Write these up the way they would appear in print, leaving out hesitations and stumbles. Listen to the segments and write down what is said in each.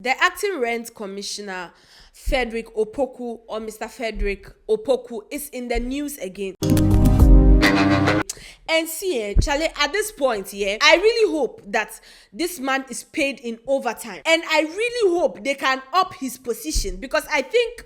The acting rent commissioner, Frederick Opoku, or Mr. Frederick Opoku, is in the news again. And see, Charlie, at this point, I really hope that this man is paid in overtime. And I really hope they can up his position, because I think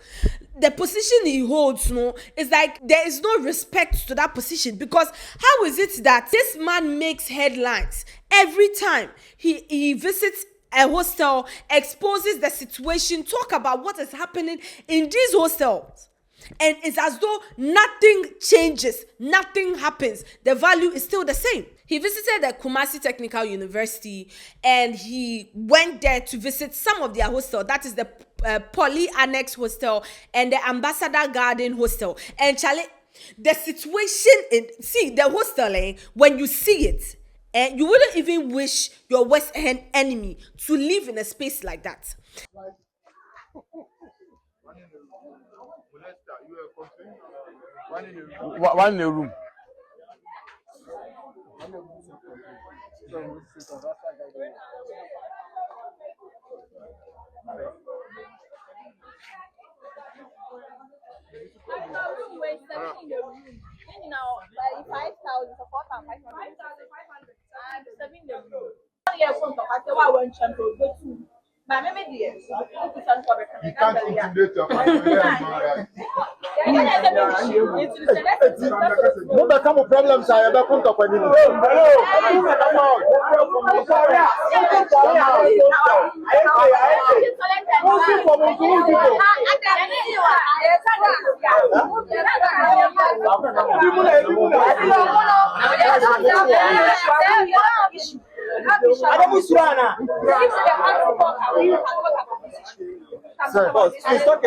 the position he holds, is like there is no respect to that position. Because how is it that this man makes headlines every time he visits a hostel, exposes the situation, talk about what is happening in these hostels, and it's as though nothing changes, nothing happens, the value is still the same. He visited the KTU Technical University, and he went there to visit some of their hostels. That is the Poly Annex Hostel and the Ambassador Garden Hostel. And Charlie, the situation the hostel, when you see it, and you wouldn't even wish your worst enemy to live in a space like that. One in a room. No become problems. I ever come to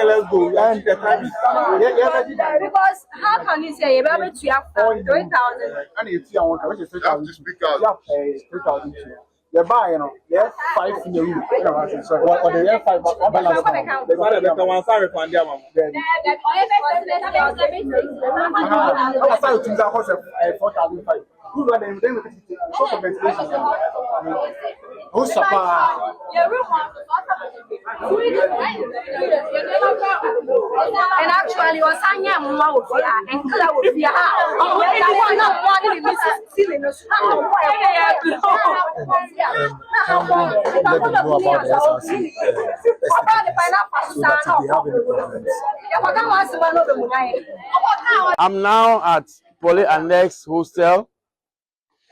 let's go. Because how can you say you're able to have 3,000? And it's here. Which is 3,000. You buy, 5 in the room. Or the year 5 balance. And actually, was and I'm now at Poly Annex Hostel.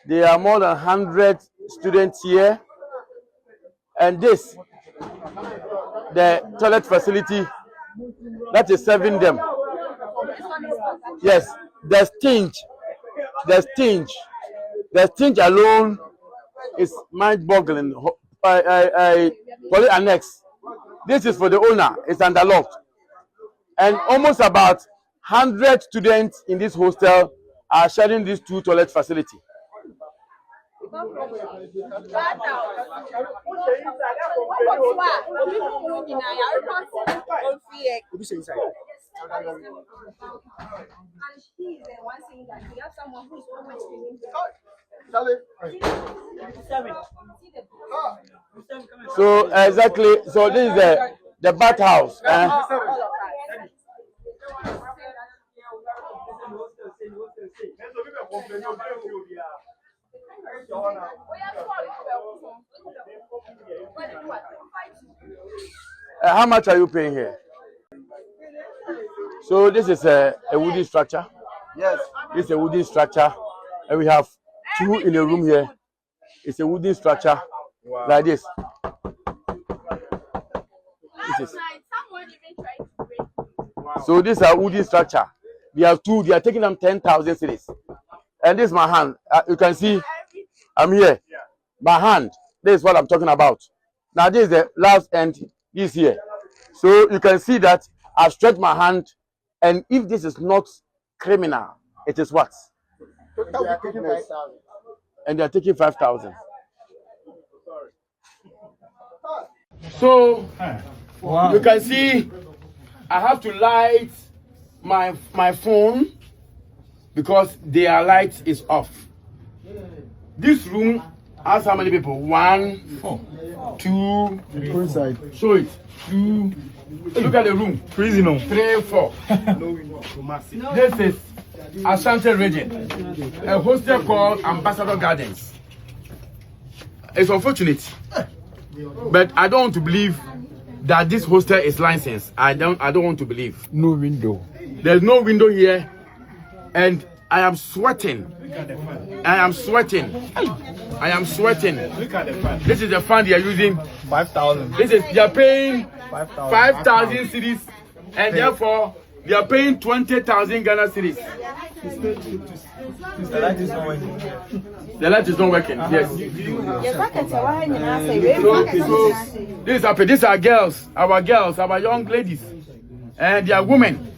There are more than 100 students here, and this, the toilet facility that is serving them. Yes, the stench alone is mind-boggling. Poly Annex. This is for the owner. It's underlocked, and almost about 100 students in this hostel are sharing these 2 toilet facilities. So exactly, so this is the bathhouse. How much are you paying here? So this is a wooden structure. Yes. This is a wooden structure, and we have 2 in a room here. It's a wooden structure. Wow. Like this. So this is a wooden structure. They have 2. They are taking them 10,000 cedis. And this is my hand. You can see I'm here. My hand. This is what I'm talking about. Now this is the last end. This here. So you can see that I've stretched my hand, and if this is not criminal, it is what? And they are taking 5,000. So you can see I have to light my phone because their light is off. This room Ask how many people? 1, 2, 3. Show it. 2. Look at the room. 3, 4. This is Ashanti region. A hostel called Ambassador Gardens. It's unfortunate, but I don't want to believe that this hostel is licensed. I don't want to believe. No window. There's no window here, and I am sweating. I am sweating. Look at the fan. This is the fan they are using. 5,000. They are paying 5,000. 5,000 cedis, and therefore they are paying 20,000 Ghana cedis. The light is not working. The light is not working. Yes. So these are girls, our young ladies, and they are women.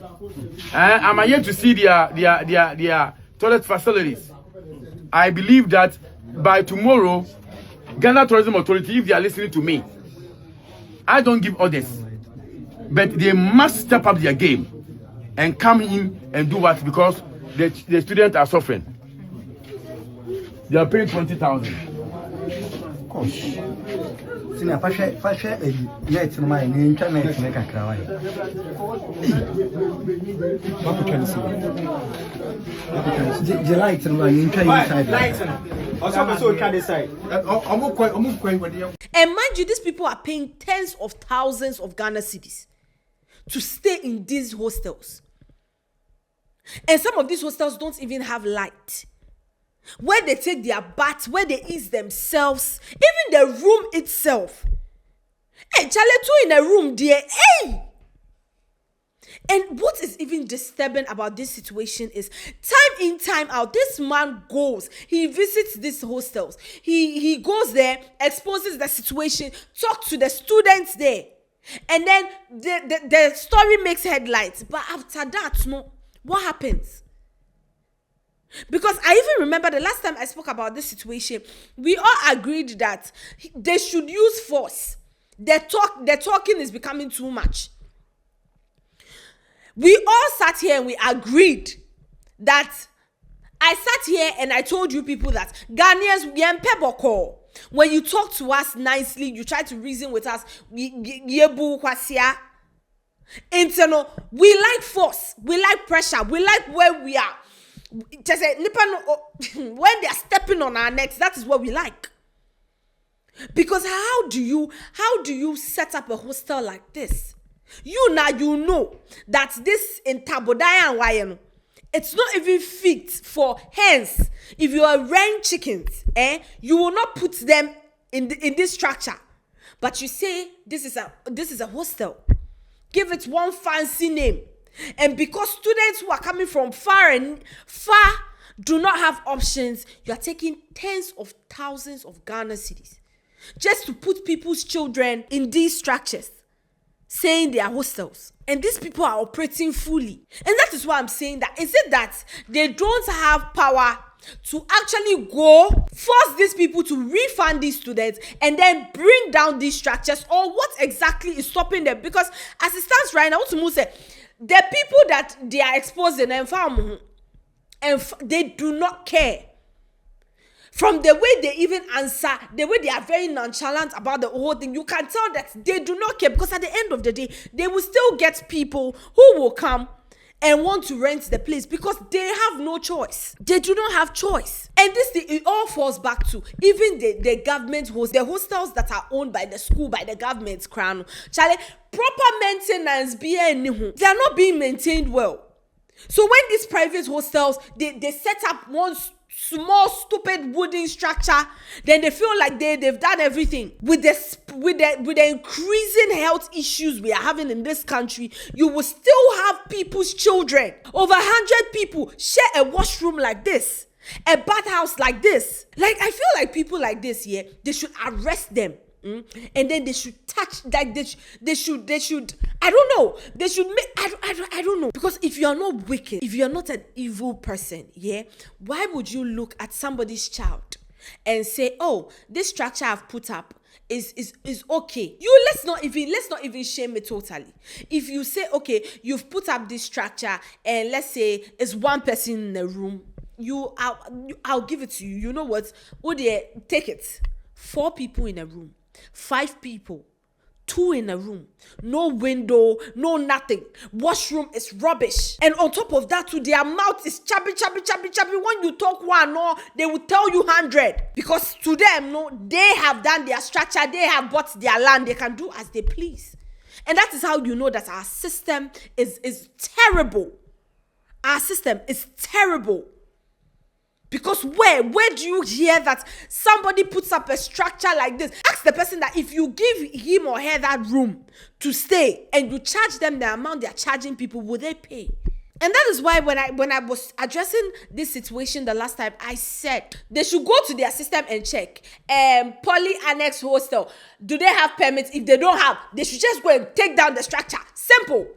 I'm here to see their toilet facilities. I believe that by tomorrow, Ghana Tourism Authority, if they are listening to me, I don't give orders, but they must step up their game and come in and do what, because the students are suffering. They are paying 20,000. Senior, fashion, yet my internet make a cry. The lights and my internet side. And mind you, these people are paying tens of thousands of Ghana cedis to stay in these hostels. And some of these hostels don't even have light. Where they take their bath, where they ease themselves, even the room itself. Hey, Charley, two in a room there. Hey! And what is even disturbing about this situation is time in, time out, this man goes, he visits these hostels. He goes there, exposes the situation, talks to the students there. And then the story makes headlines. But after that, no, what happens? Because I even remember the last time I spoke about this situation, we all agreed that they should use force. The talking is becoming too much. We all sat here and we agreed that I sat here and I told you people that Ghanaians, when you talk to us nicely, you try to reason with us, internal, we like force, we like pressure, we like where we are. Just say, when they are stepping on our necks, that is what we like. Because how do you set up a hostel like this? You know that this in Tabodaya and Wayano, it's not even fit for hens. If you are rearing chickens, you will not put them in this structure. But you say this is a hostel. Give it one fancy name. And because students who are coming from far do not have options, you are taking tens of thousands of Ghana cedis just to put people's children in these structures, saying they are hostels. And these people are operating fully. And that is why I'm saying that. Is it that they don't have power to actually go force these people to refund these students and then bring down these structures? Or what exactly is stopping them? Because as it stands right now, what say, the people that they are exposing and they do not care. From the way they even answer, the way they are very nonchalant about the whole thing, you can tell that they do not care, because at the end of the day, they will still get people who will come and want to rent the place because they have no choice. They do not have choice. And this thing, it all falls back to even the government the hostels that are owned by the school, by the government's crown. Charley, proper maintenance, they are not being maintained well. So when these private hostels, they set up one small stupid wooden structure, then they feel like they've done everything. With the increasing health issues we are having in this country, you will still have people's children, over 100 people, share a washroom like this, a bathhouse like this. Like, I feel like people like this here, they should arrest them. And then they should touch, like they should I don't know, they should make, I don't know, because if you are not wicked, if you are not an evil person, why would you look at somebody's child and say, oh, this structure I've put up is okay? Let's not even shame it totally. If you say, okay, you've put up this structure and let's say it's one person in the room, I'll give it to you. You know what? Take it. 4 people in a room, 5 people, 2 in a room, no window, no nothing. Washroom is rubbish. And on top of that, too, their mouth is chubby. When you talk one, no, they will tell you 100. Because to them, no, they have done their structure, they have bought their land, they can do as they please. And that is how you know that our system is terrible. Our system is terrible. Because where do you hear that somebody puts up a structure like this? Ask the person that if you give him or her that room to stay and you charge them the amount they are charging people, will they pay? And that is why when I was addressing this situation the last time, I said they should go to their system and check. Poly Annex Hostel, do they have permits? If they don't have, they should just go and take down the structure. Simple.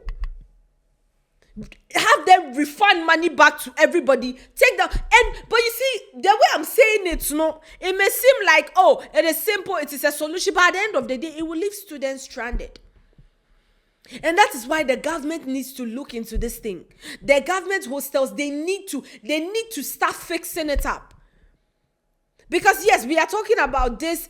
Have them refund money back to everybody. Take them. But you see, the way I'm saying it, no, it may seem like, oh, it is simple, it is a solution, but at the end of the day, it will leave students stranded. And that is why the government needs to look into this thing. The government hostels, they need to start fixing it up. Because yes, we are talking about this,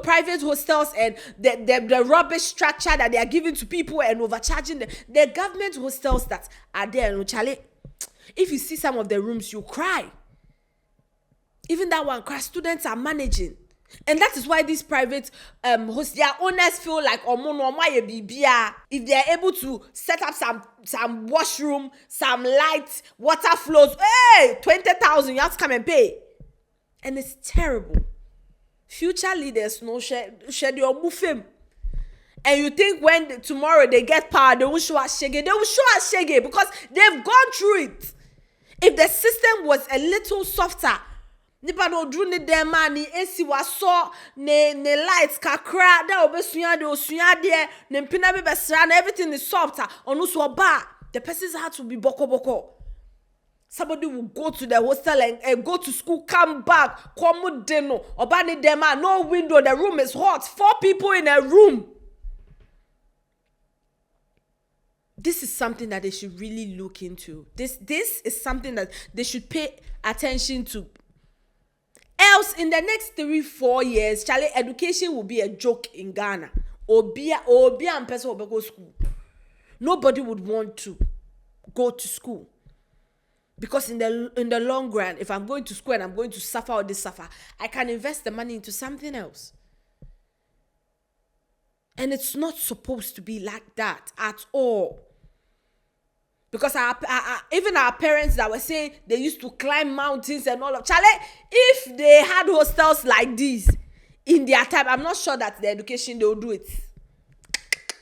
private hostels and the rubbish structure that they are giving to people and overcharging them. The government hostels that are there in Yocharley, if you see some of the rooms, you cry. Even that one, cry, students are managing. And that is why these private hosts, their owners feel like, if they are able to set up some washroom, some lights, water flows, hey, 20,000, you have to come and pay. And it's terrible. Future leaders no share your move. And you think when tomorrow they get power, they will show us shege. They will show us shege because they've gone through it. If the system was a little softer, nipa no drew ne dem mani esi waso ne lights kakra da obesuya de ne mpina be besra na everything is softer. Onu so ba the person's heart will be boko. Somebody will go to the hostel and go to school, come back, come deno, obani dema, no window, the room is hot, 4 people in a room. This is something that they should really look into. This is something that they should pay attention to. Else, in the next 3-4 years, Charlie, education will be a joke in Ghana. Obia and person will go to school. Nobody would want to go to school. Because in the long run, if I'm going to school and I'm going to suffer or suffer, I can invest the money into something else. And it's not supposed to be like that at all. Because even our parents that were saying they used to climb mountains and all of Charlie, if they had hostels like this in their time, I'm not sure that the education they will do it.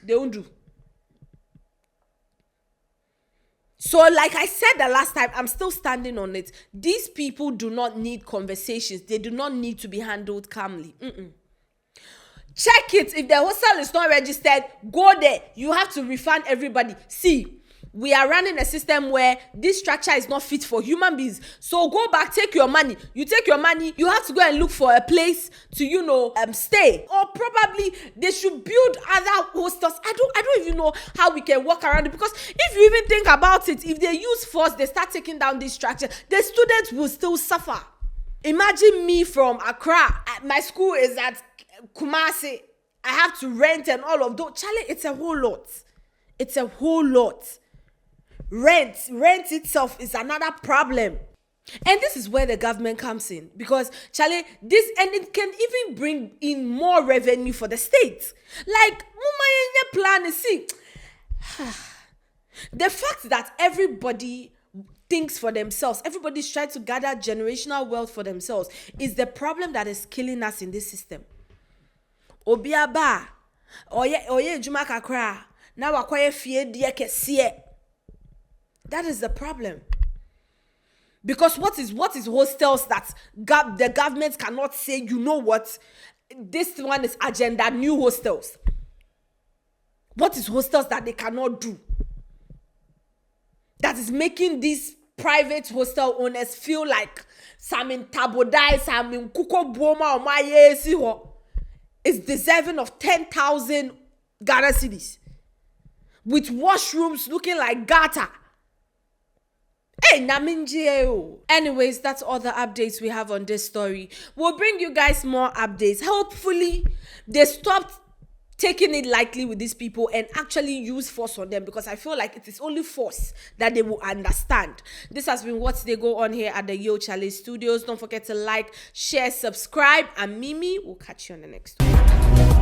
They won't do. So like I said the last time, I'm still standing on it. These people do not need conversations. They do not need to be handled calmly. Check it. If the hostel is not registered, go there. You have to refund everybody. See, we are running a system where this structure is not fit for human beings. So go back, take your money. You take your money, you have to go and look for a place to, stay. Or probably they should build other hostels. I don't even know how we can work around it. Because if you even think about it, if they use force, they start taking down this structure, the students will still suffer. Imagine me from Accra. My school is at Kumasi. I have to rent and all of those. Charlie, it's a whole lot. It's a whole lot. Rent itself is another problem. And this is where the government comes in. Because, Charlie, it can even bring in more revenue for the state. Like, plan is see. The fact that everybody thinks for themselves, everybody's trying to gather generational wealth for themselves, is the problem that is killing us in this system. Obiaba, oye juma kakra, na wakoye fie die kesiye. That is the problem. Because what is hostels that the government cannot say, you know what, this one is agenda, new hostels. What is hostels that they cannot do? That is making these private hostel owners feel like some in Tabodai, some in Kuko Boma or Maye is deserving of 10,000 Ghana cedis. With washrooms looking like gutter. Hey, Naminjeo. Anyways, that's all the updates we have on this story. We'll bring you guys more updates. Hopefully, they stopped taking it lightly with these people and actually use force on them, because I feel like it is only force that they will understand. This has been What They Go On here at the Yocharley studios. Don't forget to like, share, subscribe, and Mimi will catch you on the next one.